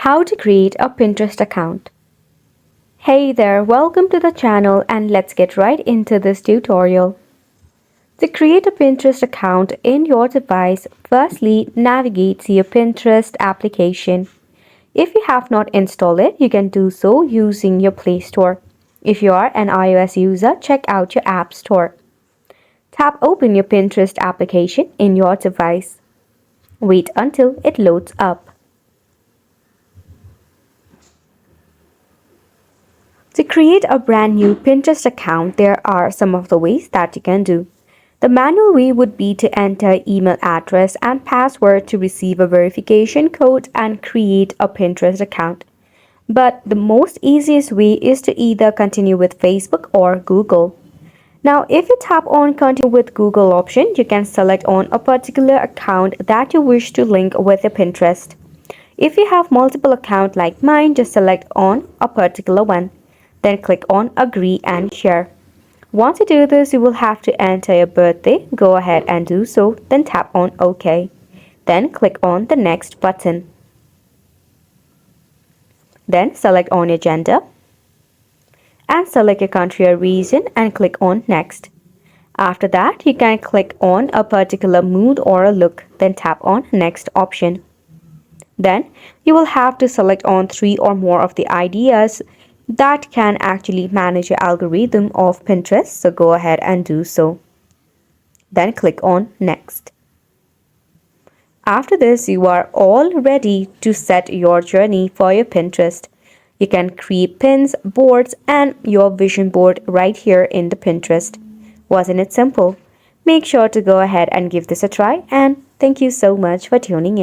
How to create a Pinterest account. Hey there, welcome to the channel and let's get right into this tutorial. To create a Pinterest account in your device, firstly navigate to your Pinterest application. If you have not installed it, you can do so using your Play Store. If you are an iOS user, check out your App Store. Tap open your Pinterest application in your device. Wait until it loads up. To create a brand new Pinterest account, there are some of the ways that you can do. The manual way would be to enter email address and password to receive a verification code and create a Pinterest account. But the most easiest way is to either continue with Facebook or Google. Now, if you tap on continue with Google option, you can select on a particular account that you wish to link with your Pinterest. If you have multiple accounts like mine, just select on a particular one. Then click on agree and share. Once you do this, you will have to enter your birthday. Go ahead and do so, then tap on OK. Then click on the next button. Then select on your gender and select your country or region and click on next. After that, you can click on a particular mood or a look, then tap on next option. Then you will have to select on 3 or more of the ideas that can actually manage your algorithm of Pinterest, so go ahead and do so. Then click on next. After this, you are all ready to set your journey for your Pinterest. You can create pins, boards, and your vision board right here in the Pinterest. Wasn't it simple? Make sure to go ahead and give this a try, and thank you so much for tuning in.